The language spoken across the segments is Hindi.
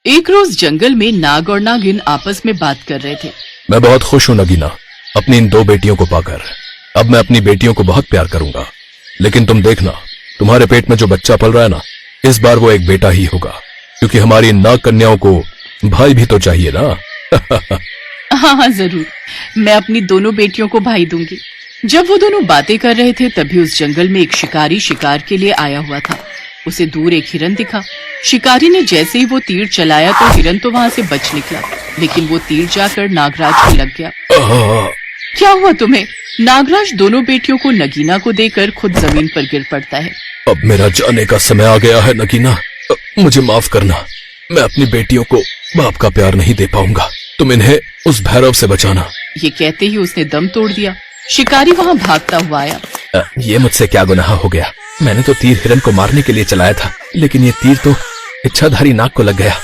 एक रोज जंगल में नाग और नागिन आपस में बात कर रहे थे। मैं बहुत खुश हूँ नगीना, अपनी इन 2 बेटियों को पाकर। अब मैं अपनी बेटियों को बहुत प्यार करूंगा, लेकिन तुम देखना, तुम्हारे पेट में जो बच्चा पल रहा है ना, इस बार वो एक बेटा ही होगा, क्योंकि हमारी इन नाग कन्याओं को भाई भी तो चाहिए ना। हाँ जरूर, मैं अपनी दोनों बेटियों को भाई दूंगी। जब वो दोनों बातें कर रहे थे तभी उस जंगल में एक शिकारी शिकार के लिए आया हुआ था। उसे दूर एक हिरन दिखा। शिकारी ने जैसे ही वो तीर चलाया तो हिरन तो वहाँ से बच निकला, लेकिन वो तीर जाकर नागराज को लग गया। क्या हुआ तुम्हें? नागराज दोनों बेटियों को नगीना को देकर खुद जमीन पर गिर पड़ता है। अब मेरा जाने का समय आ गया है नगीना, मुझे माफ करना। मैं अपनी बेटियों को बाप का प्यार नहीं दे पाऊंगा, तुम इन्हें उस भैरव से बचाना। ये कहते ही उसने दम तोड़ दिया। शिकारी वहाँ भागता हुआ आया। ये मुझसे क्या गुनाह हो गया? मैंने तो तीर हिरन को मारने के लिए चलाया था, लेकिन ये तीर तो इच्छाधारी नाग को लग गया।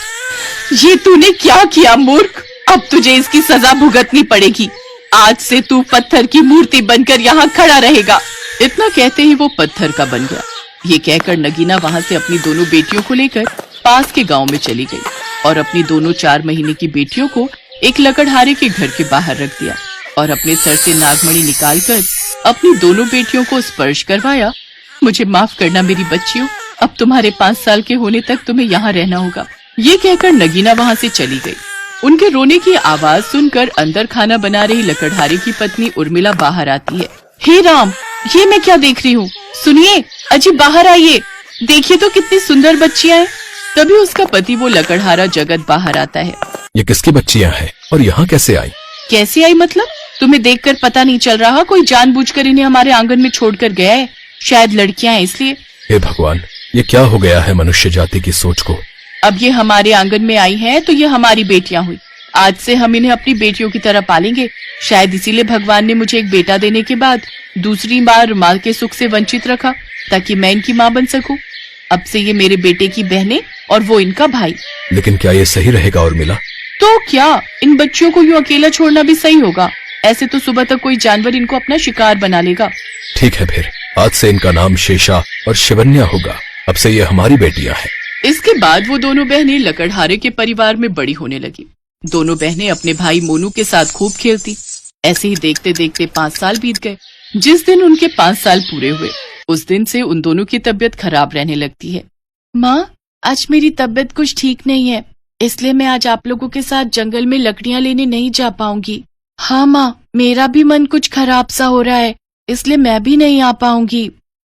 ये तूने क्या किया मूर्ख? अब तुझे इसकी सजा भुगतनी पड़ेगी। आज से तू पत्थर की मूर्ति बनकर यहाँ खड़ा रहेगा। इतना कहते ही वो पत्थर का बन गया। ये कहकर नगीना वहाँ से अपनी दोनों बेटियों को लेकर पास के गांव में चली गई और अपनी दोनों 4 महीने की बेटियों को एक लकड़हारे के घर के बाहर रख दिया और अपने सर से नागमणि निकालकर अपनी दोनों बेटियों को स्पर्श करवाया। मुझे माफ करना मेरी बच्चियों, अब तुम्हारे 5 साल के होने तक तुम्हें यहाँ रहना होगा। ये कहकर नगीना वहाँ से चली गई। उनके रोने की आवाज सुनकर अंदर खाना बना रही लकड़हारे की पत्नी उर्मिला बाहर आती है। हे राम, ये मैं क्या देख रही हूँ? सुनिए अजी, बाहर आइए, देखिए तो कितनी सुंदर बच्चियाँ हैं। तभी उसका पति वो लकड़हारा जगत बाहर आता है। ये किसकी बच्चियाँ हैं और यहाँ कैसे आई? कैसे आई मतलब? तुम्हें देखकर पता नहीं चल रहा? कोई जानबूझकर इन्हें हमारे आंगन में छोड़कर गया है, शायद लड़कियां हैं इसलिए। हे भगवान, ये क्या हो गया है मनुष्य जाति की सोच को? अब ये हमारे आंगन में आई हैं तो ये हमारी बेटियां हुई। आज से हम इन्हें अपनी बेटियों की तरह पालेंगे। शायद इसीलिए भगवान ने मुझे एक बेटा देने के बाद दूसरी बार माँ के सुख से वंचित रखा, ताकि मैं इनकी माँ बन सकूं। अब से ये मेरे बेटे की बहनें और वो इनका भाई। लेकिन क्या ये सही रहेगा उर्मिला? तो क्या इन बच्चियों को यूं अकेला छोड़ना भी सही होगा? ऐसे तो सुबह तक कोई जानवर इनको अपना शिकार बना लेगा। ठीक है, फिर आज से इनका नाम शेषा और शिवन्या होगा। अब से ये हमारी बेटियां हैं। इसके बाद वो दोनों बहनें लकड़हारे के परिवार में बड़ी होने लगी। दोनों बहनें अपने भाई मोनू के साथ खूब खेलती। ऐसे ही देखते देखते 5 साल बीत गए। जिस दिन उनके 5 साल पूरे हुए, उस दिन से उन दोनों की तबीयत खराब रहने लगती है। माँ, आज मेरी तबीयत कुछ ठीक नहीं है, इसलिए मैं आज आप लोगों के साथ जंगल में लकड़ियाँ लेने नहीं जा पाऊंगी। हाँ माँ, मेरा भी मन कुछ खराब सा हो रहा है, इसलिए मैं भी नहीं आ पाऊंगी।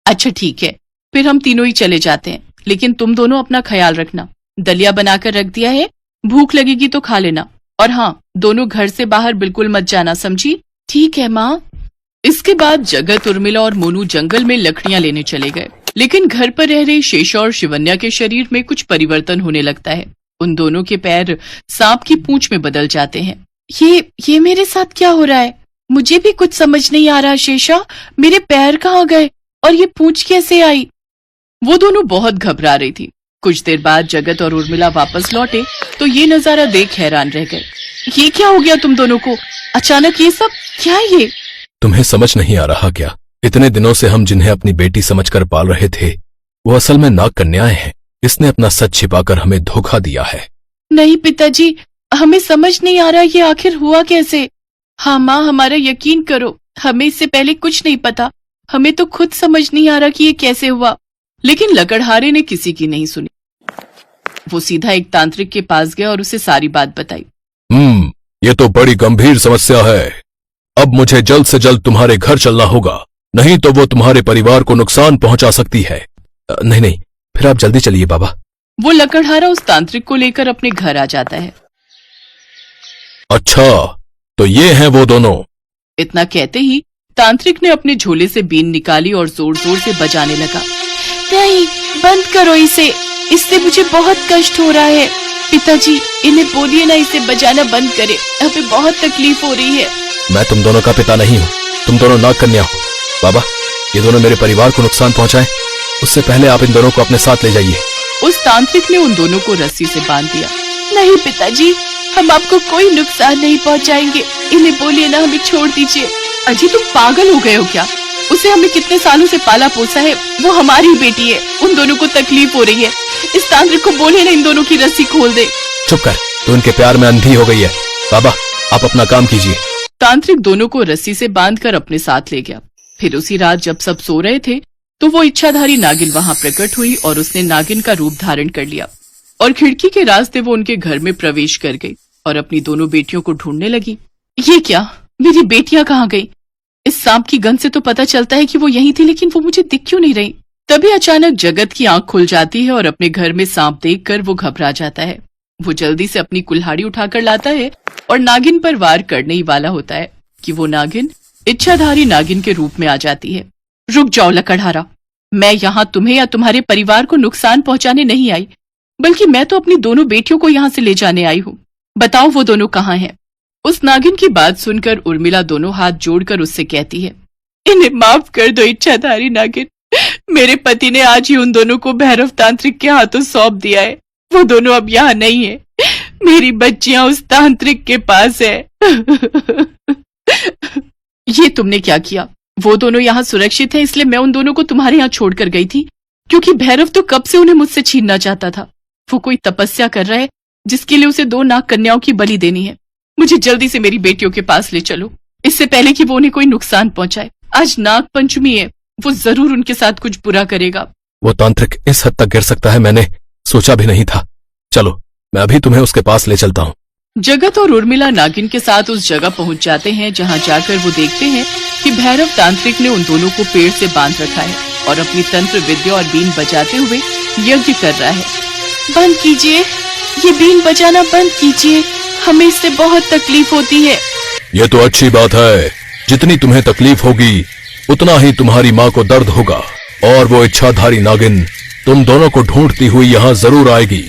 अच्छा ठीक है, फिर हम तीनों ही चले जाते हैं, लेकिन तुम दोनों अपना ख्याल रखना। दलिया बनाकर रख दिया है, भूख लगेगी तो खा लेना। और हाँ, दोनों घर से बाहर बिल्कुल मत जाना, समझी? ठीक है माँ। इसके बाद जगत, उर्मिला और मोनू जंगल में लकड़ियाँ लेने चले गए, लेकिन घर पर रह रही शेषा और शिवन्या के शरीर में कुछ परिवर्तन होने लगता है। उन दोनों के पैर सांप की पूंछ में बदल जाते हैं। ये मेरे साथ क्या हो रहा है? मुझे भी कुछ समझ नहीं आ रहा। शेषा, मेरे पैर कहाँ गए और ये पूंछ कैसे आई? वो दोनों बहुत घबरा रही थी। कुछ देर बाद जगत और उर्मिला वापस लौटे तो ये नजारा देख हैरान रह गए। ये क्या हो गया तुम दोनों को? अचानक ये सब क्या है? ये तुम्हें समझ नहीं आ रहा क्या? इतने दिनों से हम जिन्हें अपनी बेटी समझकर पाल रहे थे, वो असल में नाग कन्याएं हैं। इसने अपना सच छिपाकर हमें धोखा दिया है। नहीं पिताजी, हमें समझ नहीं आ रहा ये आखिर हुआ कैसे। हाँ माँ, हमारा यकीन करो, हमें इससे पहले कुछ नहीं पता। हमें तो खुद समझ नहीं आ रहा कि ये कैसे हुआ। लेकिन लकड़हारे ने किसी की नहीं सुनी। वो सीधा एक तांत्रिक के पास गया और उसे सारी बात बताई। ये तो बड़ी गंभीर समस्या है। अब मुझे जल्द से जल्द तुम्हारे घर चलना होगा, नहीं तो वो तुम्हारे परिवार को नुकसान पहुंचा सकती है। नहीं, फिर आप जल्दी चलिए बाबा। वो लकड़हारा उस तांत्रिक को लेकर अपने घर आ जाता है। अच्छा, तो ये हैं वो दोनों। इतना कहते ही तांत्रिक ने अपने झोले से बीन निकाली और जोर जोर से बजाने लगा। नहीं, बंद करो इसे, इससे मुझे बहुत कष्ट हो रहा है। पिताजी, इन्हें बोलिए ना इसे बजाना बंद करे, हमें बहुत तकलीफ हो रही है। मैं तुम दोनों का पिता नहीं हूँ, तुम दोनों नाग कन्या हो। बाबा, ये दोनों मेरे परिवार को नुकसान पहुँचाए, उससे पहले आप इन दोनों को अपने साथ ले जाइए। उस तांत्रिक ने उन दोनों को रस्सी से बांध दिया। नहीं पिताजी, हम आपको कोई नुकसान नहीं पहुंचाएंगे, इन्हें बोलिए ना, हमें छोड़ दीजिए। अजी, तुम पागल हो गए हो क्या? उसे हमने कितने सालों से पाला पोसा है, वो हमारी बेटी है। उन दोनों को तकलीफ हो रही है। इस तांत्रिक को बोलिए ना इन दोनों की रस्सी खोल दे। चुप कर, तू इनके प्यार में अंधी हो गई है। बाबा, आप अपना काम कीजिए। तांत्रिक दोनों को रस्सी से बांधकर अपने साथ ले गया। फिर उसी रात जब सब सो रहे थे तो वो इच्छाधारी नागिन वहां प्रकट हुई और उसने नागिन का रूप धारण कर लिया और खिड़की के रास्ते वो उनके घर में प्रवेश कर गई और अपनी दोनों बेटियों को ढूंढने लगी। ये क्या, मेरी बेटियां कहाँ गई? इस सांप की गंध से तो पता चलता है कि वो यहीं थी, लेकिन वो मुझे दिख क्यों नहीं रही? तभी अचानक जगत की आंख खुल जाती है और अपने घर में सांप देखकर वो घबरा जाता है। वो जल्दी से अपनी कुल्हाड़ी उठाकर लाता है और नागिन पर वार करने ही वाला होता है कि वो नागिन इच्छाधारी नागिन के रूप में आ जाती है। रुक जाओ लकड़हारा, मैं यहाँ तुम्हें या तुम्हारे परिवार को नुकसान पहुंचाने नहीं आई, बल्कि मैं तो अपनी दोनों बेटियों को यहाँ से ले जाने आई हूँ। बताओ वो दोनों कहाँ हैं? उस नागिन की बात सुनकर उर्मिला दोनों हाथ जोड़कर उससे कहती है, इन्हें माफ कर दो इच्छाधारी नागिन, मेरे पति ने आज ही उन दोनों को भैरव तांत्रिक के हाथों सौंप दिया है। वो दोनों अब यहाँ नहीं है, मेरी बच्चियां उस तांत्रिक के पास है। ये तुमने क्या किया? वो दोनों यहाँ सुरक्षित हैं, इसलिए मैं उन दोनों को तुम्हारे यहाँ छोड़कर गई थी, क्योंकि भैरव तो कब से उन्हें मुझसे छीनना चाहता था। वो कोई तपस्या कर रहा है जिसके लिए उसे 2 नाग कन्याओं की बलि देनी है। मुझे जल्दी से मेरी बेटियों के पास ले चलो, इससे पहले कि वो उन्हें कोई नुकसान पहुंचाए। आज नाग पंचमी है, वो जरूर उनके साथ कुछ बुरा करेगा। वो तांत्रिक इस हद तक गिर सकता है, मैंने सोचा भी नहीं था। चलो, मैं अभी तुम्हें उसके पास ले चलता हूँ। जगत और उर्मिला नागिन के साथ उस जगह पहुंच जाते हैं जहां जाकर वो देखते हैं कि भैरव तांत्रिक ने उन दोनों को पेड़ से बांध रखा है और अपनी तंत्र विद्या और बीन बजाते हुए यज्ञ कर रहा है। बंद कीजिए, ये बीन बजाना बंद कीजिए, हमें इससे बहुत तकलीफ होती है। ये तो अच्छी बात है, जितनी तुम्हें तकलीफ होगी उतना ही तुम्हारी माँ को दर्द होगा, और वो इच्छाधारी नागिन तुम दोनों को ढूंढती हुई यहाँ जरूर आएगी।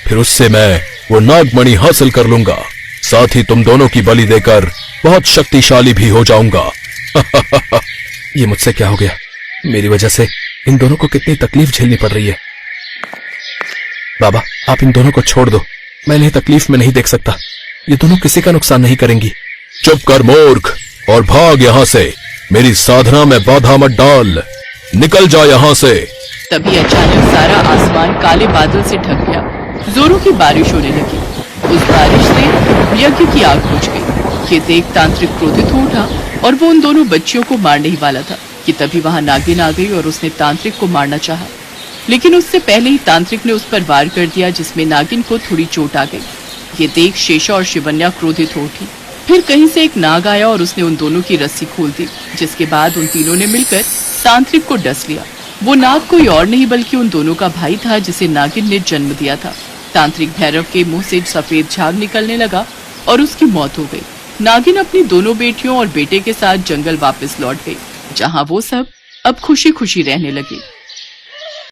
फिर उससे मैं वो नागमणि हासिल कर लूंगा, साथ ही तुम दोनों की बलि देकर बहुत शक्तिशाली भी हो जाऊंगा। ये मुझसे क्या हो गया? मेरी वजह से इन दोनों को कितनी तकलीफ झेलनी पड़ रही है। बाबा, आप इन दोनों को छोड़ दो, मैं इन्हें तकलीफ में नहीं देख सकता। ये दोनों किसी का नुकसान नहीं करेंगी। चुप कर मूर्ख, और भाग यहाँ से। मेरी साधना में बाधा मत डाल, निकल जा यहाँ से। तभी अचानक सारा आसमान काले बादल से ढक गया, जोरों की बारिश होने लगी। उस बारिश से यज्ञ की आग बुझ गई। ये देख तांत्रिक क्रोधित हो उठा और वो उन दोनों बच्चियों को मारने ही वाला था कि तभी वहां नागिन आ गई और उसने तांत्रिक को मारना चाहा, लेकिन उससे पहले ही तांत्रिक ने उस पर वार कर दिया, जिसमें नागिन को थोड़ी चोट आ गई। ये देख शेषा और शिवन्या क्रोधित हो उठी। फिर कहीं से एक नाग आया और उसने उन दोनों की रस्सी खोल दी, जिसके बाद उन तीनों ने मिलकर तांत्रिक को डस लिया। वो नाग कोई और नहीं बल्कि उन दोनों का भाई था, जिसे नागिन ने जन्म दिया था। तांत्रिक भैरव के मुंह से सफेद झाग निकलने लगा और उसकी मौत हो गई। नागिन अपनी दोनों बेटियों और बेटे के साथ जंगल वापस लौट गई, जहाँ वो सब अब खुशी खुशी रहने लगे।